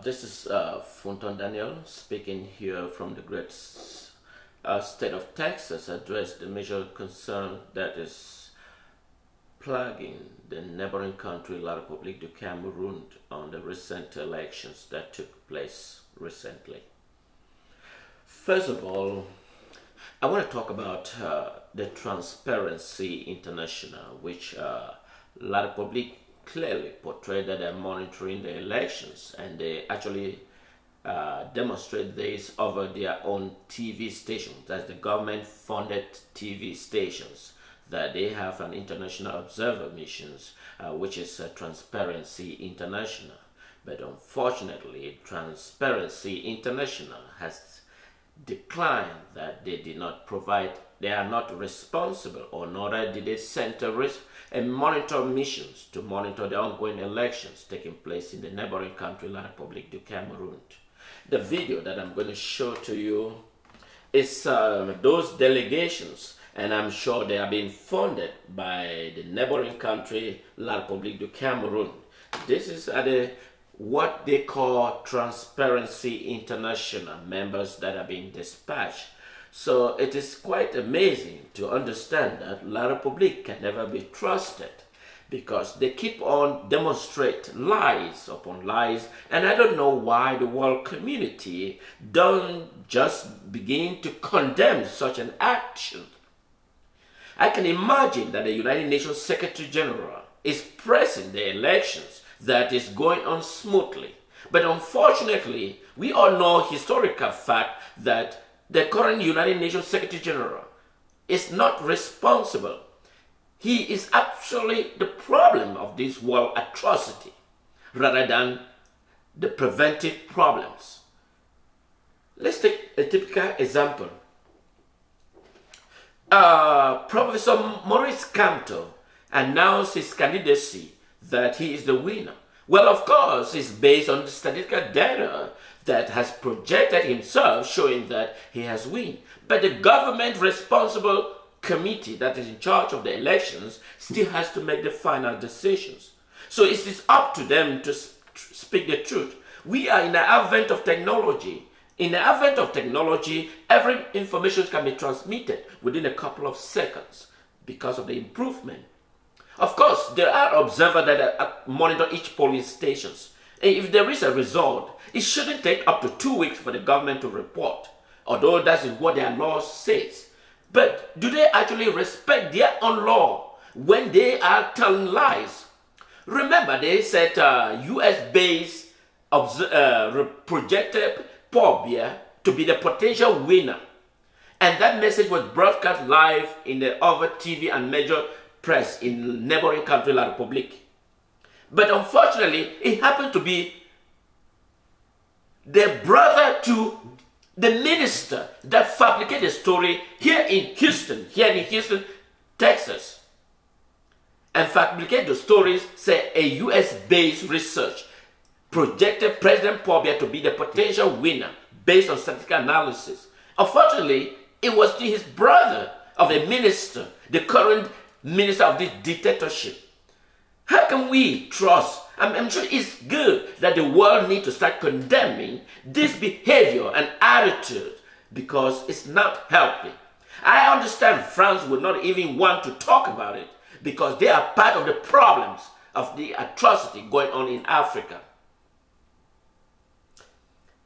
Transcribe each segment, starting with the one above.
This is Funton Daniel speaking here from the great state of Texas, address the major concern that is plaguing the neighboring country, La Republique du Cameroun, on the recent elections that took place recently. First of all, I want to talk about the Transparency International, which La Republique clearly portrayed that they're monitoring the elections, and they actually demonstrate this over their own TV stations. That's the government-funded TV stations, that they have an international observer missions, which is Transparency International. But unfortunately, Transparency International has declined that they did not provide, they are not responsible, or nor did they send and monitor missions to monitor the ongoing elections taking place in the neighboring country, La Republique du Cameroun. The video that I'm going to show to you is those delegations, and I'm sure they are being funded by the neighboring country, La Republique du Cameroun. This is what they call Transparency International members that are being dispatched. So it is quite amazing to understand that La Republique can never be trusted, because they keep on demonstrating lies upon lies, and I don't know why the world community don't just begin to condemn such an action. I can imagine that the United Nations Secretary General is pressing the elections that is going on smoothly, but unfortunately we all know historical fact that the current United Nations Secretary General is not responsible. He is actually the problem of this world atrocity rather than the preventive problems. Let's take a typical example. Professor Maurice Kamto announced his candidacy that he is the winner. Well, of course, it's based on the statistical data that has projected himself showing that he has won. But the government responsible committee that is in charge of the elections still has to make the final decisions. So it is up to them to speak the truth. We are in the advent of technology. In the advent of technology, every information can be transmitted within a couple of seconds because of the improvement. Of course, there are observers that monitor each polling stations. And if there is a result, it shouldn't take up to 2 weeks for the government to report, although that is what their law says. But do they actually respect their own law when they are telling lies? Remember, they said US-based projected Paul Biya to be the potential winner. And that message was broadcast live in the other TV and major press in neighboring country, La Republique. But unfortunately, it happened to be the brother to the minister that fabricated the story here in Houston, Texas. And fabricated the stories, say a US-based research projected President Paul Biya to be the potential winner based on statistical analysis. Unfortunately, it was to his brother of a minister, the current minister of this dictatorship. How can we trust? I'm sure it's good that the world needs to start condemning this behavior and attitude, because it's not helping. I understand France would not even want to talk about it because they are part of the problems of the atrocity going on in Africa.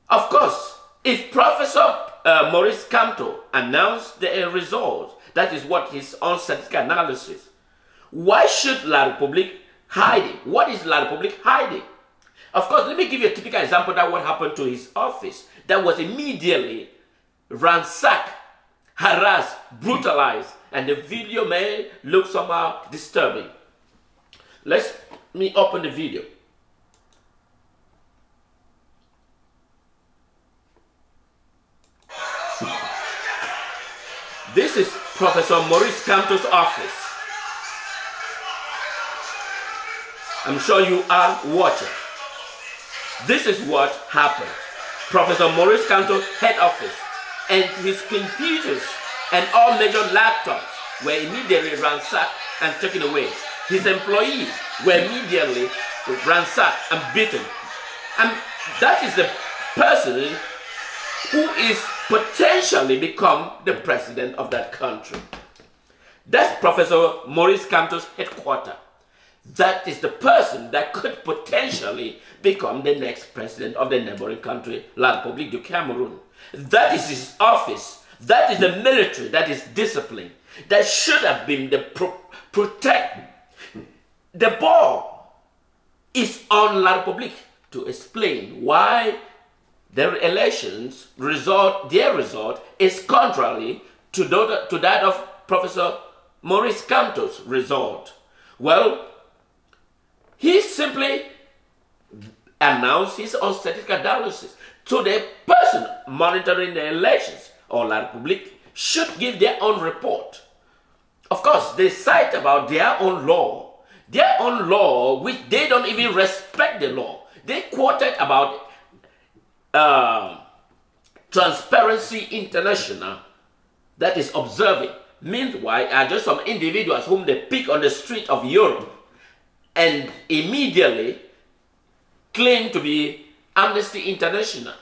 Of course, if Professor Maurice Kamto announced the result, that is what his own statistical analysis, why should La Republique hide it? What is La Republique hiding? Of course, let me give you a typical example of what happened to his office that was immediately ransacked, harassed, brutalized, and the video may look somehow disturbing. Let me open the video. This is Professor Maurice Kamto's office. I'm sure you are watching. This is what happened. Professor Maurice Kamto head office and his computers and all major laptops were immediately ransacked and taken away. His employees were immediately ransacked and beaten. And that is the person who is potentially become the president of that country. That's Professor Maurice Kamto's headquarters. That is the person that could potentially become the next president of the neighboring country, La Republique du Cameroun. That is his office. That is the military that is disciplined. That should have been the protect. The ball is on La Republique to explain why their elections result, their result is contrary to that of Professor Maurice Kamto's result. Well, he simply announced his own statistical analysis. So the person monitoring the elections or La Republique should give their own report. Of course, they cite about their own law. Their own law, which they don't even respect the law. They quoted about Transparency International that is observing. Meanwhile, are just some individuals whom they pick on the street of Europe and immediately claim to be Amnesty International.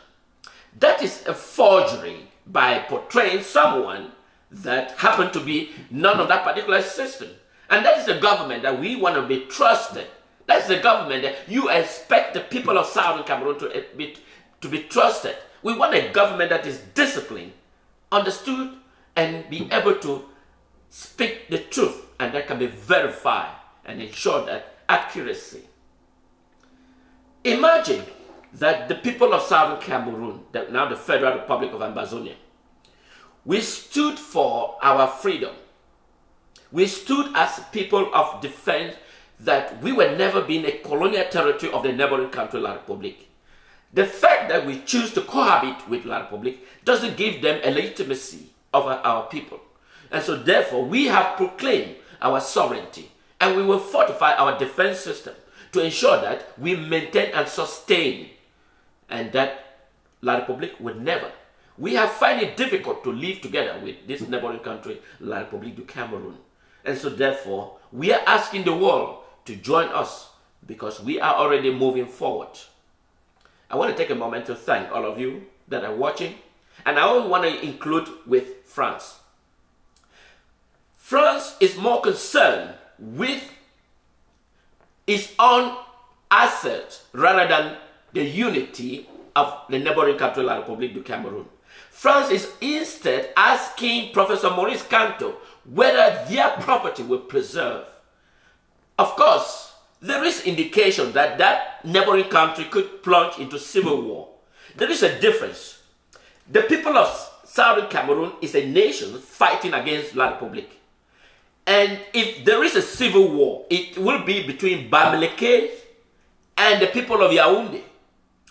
That is a forgery by portraying someone that happened to be none of that particular system. And that is the government that we want to be trusted. That's the government that you expect the people of Southern Cameroon to be trusted. We want a government that is disciplined, understood, and be able to speak the truth, and that can be verified and ensure that accuracy. Imagine that the people of Southern Cameroon, now the Federal Republic of Ambazonia, we stood for our freedom. We stood as people of defense that we were never been a colonial territory of the neighboring country, La Republique. The fact that we choose to cohabit with La Republique doesn't give them a legitimacy over our people. And so therefore, we have proclaimed our sovereignty, and we will fortify our defense system to ensure that we maintain and sustain, and that La Republique would never. We have found it difficult to live together with this neighboring country, La Republique du Cameroun. And so therefore, we are asking the world to join us because we are already moving forward. I want to take a moment to thank all of you that are watching, and I also want to include with France. France is more concerned with its own assets rather than the unity of the neighboring country, La Republique du Cameroun. France is instead asking Professor Maurice Kamto whether their property will preserve. Of course, there is indication that that neighboring country could plunge into civil war. There is a difference. The people of Southern Cameroon is a nation fighting against La Republique. And if there is a civil war, it will be between Bamileke and the people of Yaoundé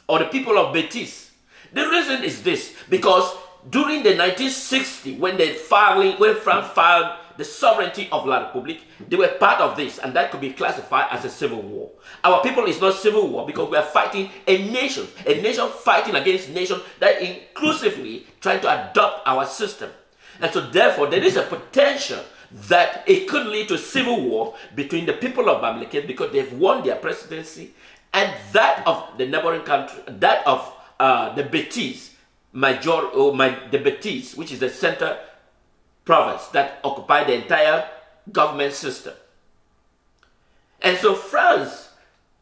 or the people of Betis. The reason is this, because during the 1960s, when France filed the sovereignty of La Republique, they were part of this, and that could be classified as a civil war. Our people is not civil war because we are fighting a nation fighting against nation that inclusively trying to adopt our system. And so therefore, there is a potential that it could lead to civil war between the people of Bamileke because they've won their presidency, and that of the neighboring country, that of the Betis, the Betis, which is the center province that occupy the entire government system. And so France,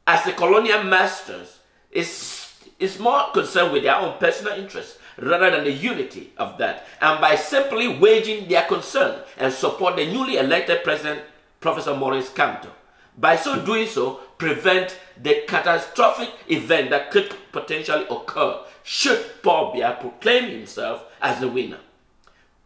as the colonial masters, is more concerned with their own personal interests rather than the unity of that. And by simply waging their concern and support the newly elected president, Professor Maurice Kamto, by so doing so, prevent the catastrophic event that could potentially occur should Paul Biya proclaim himself as the winner.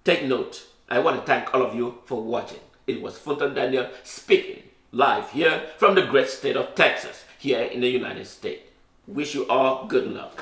Take note. I want to thank all of you for watching. It was Fontaine Daniel speaking live here from the great state of Texas, here in the United States. Wish you all good luck.